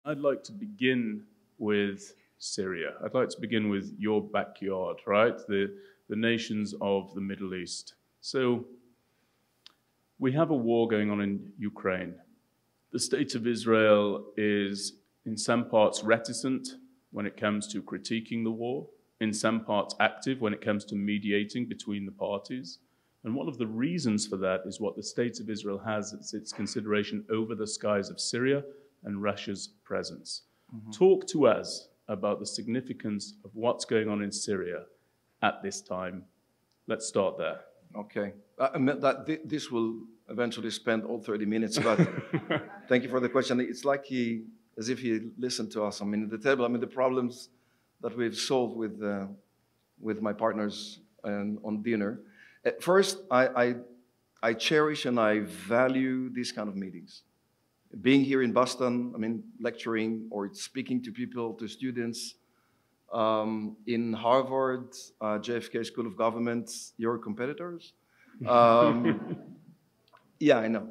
I'd like to begin with Syria. I'd like to begin with your backyard, right? The nations of the Middle East. So we have a war going on in Ukraine. The state of Israel is in some parts reticent when it comes to critiquing the war, in some parts active when it comes to mediating between the parties. And one of the reasons for that is what the state of Israel has as its consideration over the skies of Syria and Russia's presence. Mm-hmm. Talk to us about the significance of what's going on in Syria at this time. Let's start there. Okay. This will eventually spend all 30 minutes, but thank you for the question. It's like as if he listened to us. I mean, the table, the problems that we've solved with my partners on dinner. First, I cherish and I value these kind of meetings. Being here in Boston, lecturing or speaking to people, to students, in Harvard, JFK School of Government, your competitors. Yeah, I know.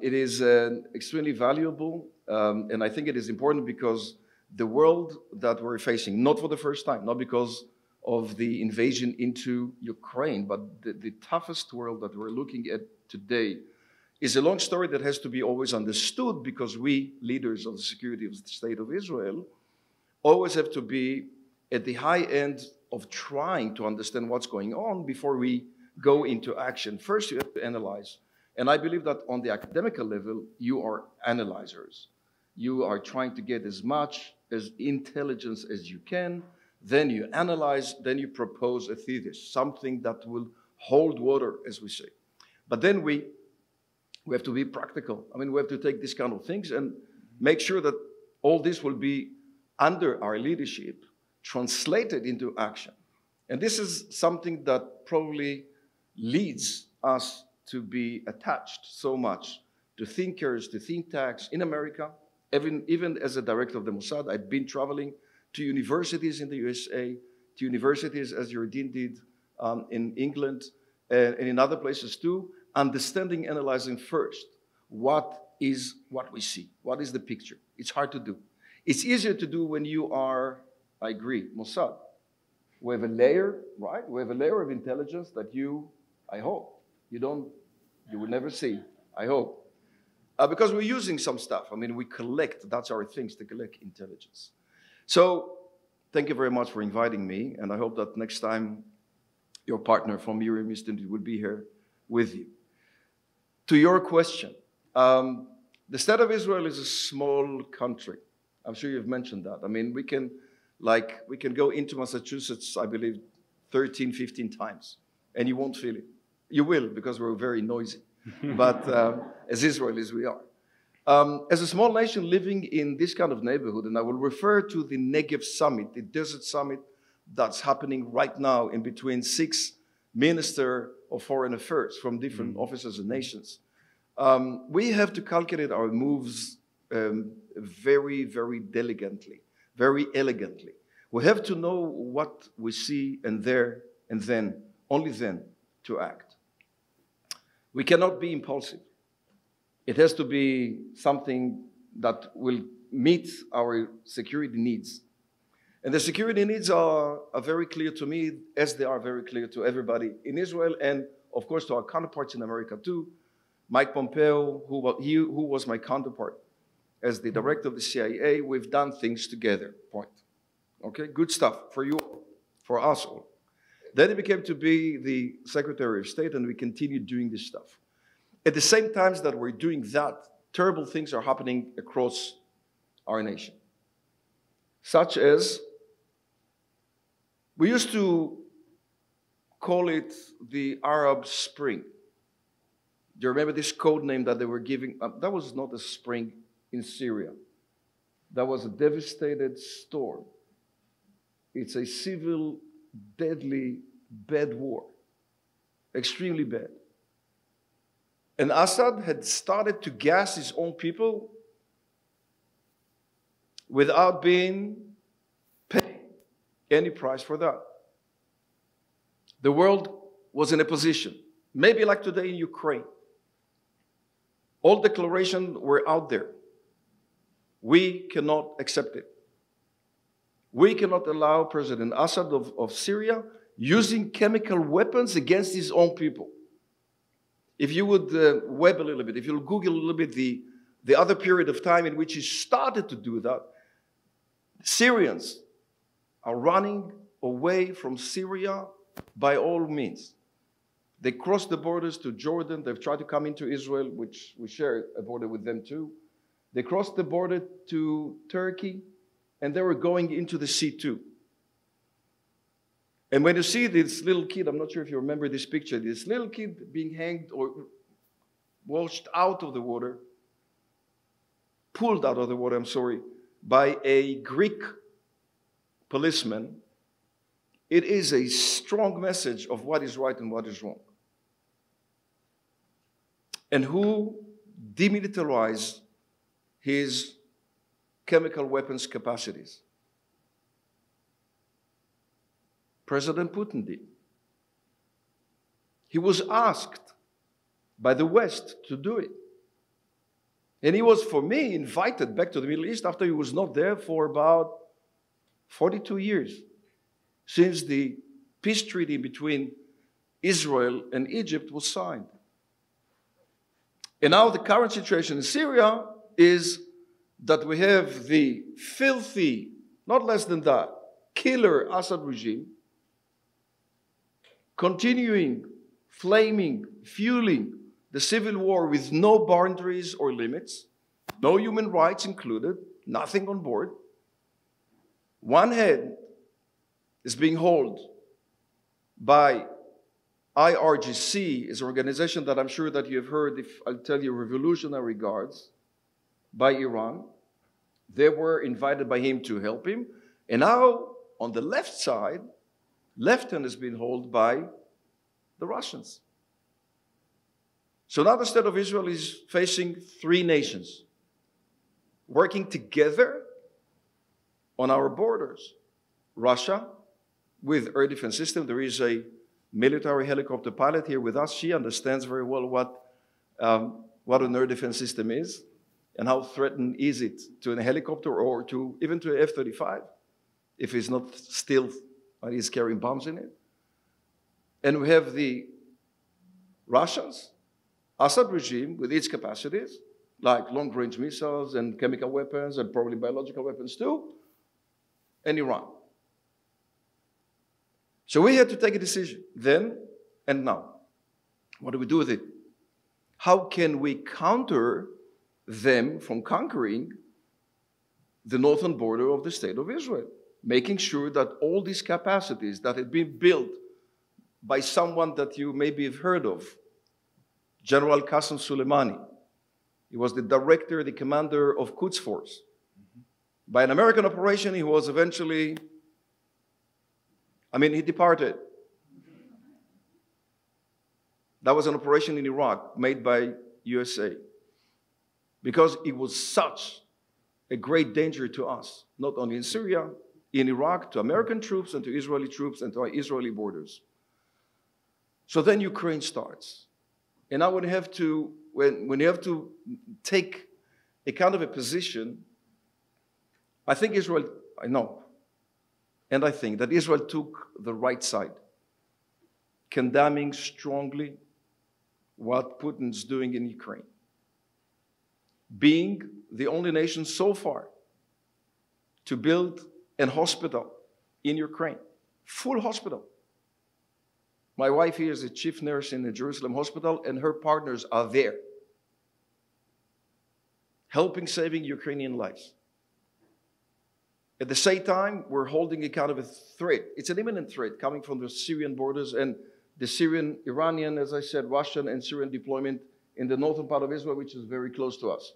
It is extremely valuable, and I think it is important because the world that we're facing, not for the first time, not because of the invasion into Ukraine, but the toughest world that we're looking at today is a long story that has to be always understood, because we, leaders of the security of the State of Israel, always have to be at the high end of trying to understand what's going on before we go into action. First, you have to analyze. And I believe that on the academical level, you are analyzers. You are trying to get as much as intelligence as you can. Then you analyze, then you propose a thesis, something that will hold water, as we say. But then we have to be practical. We have to take these kind of things and make sure that all this will be under our leadership, translated into action. And this is something that probably leads us to be attached so much to thinkers, to think tanks in America. Even as a director of the Mossad, I've been traveling to universities in the USA, to universities as your dean did in England, and in other places too, understanding, analyzing first what we see, what is the picture. It's hard to do. It's easier to do when you are, I agree, Mossad. We have a layer, right? We have a layer of intelligence that I hope, you will never see, I hope. Because we're using some stuff. We collect, that's our things, to collect intelligence. So, thank you very much for inviting me, and I hope that next time your partner from MirYam Institute will be here with you. To your question, the State of Israel is a small country. I'm sure you've mentioned that. We can go into Massachusetts, I believe, 13, 15 times, and you won't feel it. You will, because we're very noisy. But as Israelis, we are. As a small nation living in this kind of neighborhood, and I will refer to the Negev Summit, the Desert Summit that's happening right now in between 6 ministers of foreign affairs from different offices and nations. We have to calculate our moves very, very diligently, very elegantly. We have to know what we see and there and then, only then, to act. We cannot be impulsive. It has to be something that will meet our security needs. And the security needs are very clear to me, as they are very clear to everybody in Israel, and of course to our counterparts in America too. Mike Pompeo, who was my counterpart as the director of the CIA, we've done things together, point. Okay, good stuff for you, for us all. Then he became to be the Secretary of State, and we continued doing this stuff. At the same time that we're doing that, terrible things are happening across our nation. Such as, we used to call it the Arab Spring. Do you remember this code name that they were giving? That was not a spring in Syria. That was a devastated storm. It's a civil, deadly, bad war. Extremely bad. And Assad had started to gas his own people without being paid any price for that. The world was in a position, maybe like today in Ukraine. All declarations were out there. We cannot accept it. We cannot allow President Assad of Syria using chemical weapons against his own people. If you would web a little bit, if you'll Google a little bit the other period of time in which he started to do that, Syrians are running away from Syria by all means. They crossed the borders to Jordan. They've tried to come into Israel, which we share a border with them too. They crossed the border to Turkey, and they were going into the sea too. And when you see this little kid, I'm not sure if you remember this picture, this little kid being hanged or washed out of the water, pulled out of the water, I'm sorry, by a Greek policeman, it is a strong message of what is right and what is wrong. And who demilitarized his chemical weapons capacities? President Putin did. He was asked by the West to do it. And he was, for me, invited back to the Middle East after he was not there for about 42 years, since the peace treaty between Israel and Egypt was signed. And now the current situation in Syria is that we have the filthy, not less than that, killer Assad regime continuing, flaming, fueling the civil war with no boundaries or limits, no human rights included, nothing on board. One hand is being held by IRGC, is an organization that I'm sure that you have heard, if I'll tell you, Revolutionary Guards, by Iran. They were invited by him to help him. And now, on the left side, left hand has been held by the Russians. So now the state of Israel is facing three nations working together on our borders. Russia, with air defense system. There is a military helicopter pilot here with us. She understands very well what an air defense system is and how threatened is it to a helicopter or to even to an F-35 if it's not stealth and he's carrying bombs in it. And we have the Russians, Assad regime with its capacities, like long-range missiles and chemical weapons and probably biological weapons too, and Iran. So we had to take a decision then and now. What do we do with it? How can we counter them from conquering the northern border of the state of Israel? Making sure that all these capacities that had been built by someone that you maybe have heard of, General Qasem Soleimani. He was the director, the commander of Quds Force. By an American operation, he was eventually, he departed. That was an operation in Iraq made by USA. Because it was such a great danger to us, not only in Syria, in Iraq, to American troops and to Israeli troops and to our Israeli borders. So then Ukraine starts. And now when you have to take a kind of a position, I think that Israel took the right side, condemning strongly what Putin's doing in Ukraine. Being the only nation so far to build a hospital in Ukraine, full hospital. My wife here is a chief nurse in the Jerusalem hospital, and her partners are there, helping saving Ukrainian lives. At the same time, we're holding a kind of a threat. It's an imminent threat coming from the Syrian borders and the Syrian, Iranian, as I said, Russian and Syrian deployment in the northern part of Israel, which is very close to us.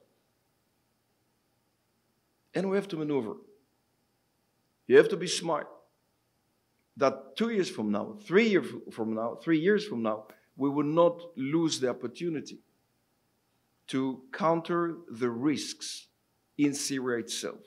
And we have to maneuver. You have to be smart. That 2 years from now, 3 years from now, we will not lose the opportunity to counter the risks in Syria itself.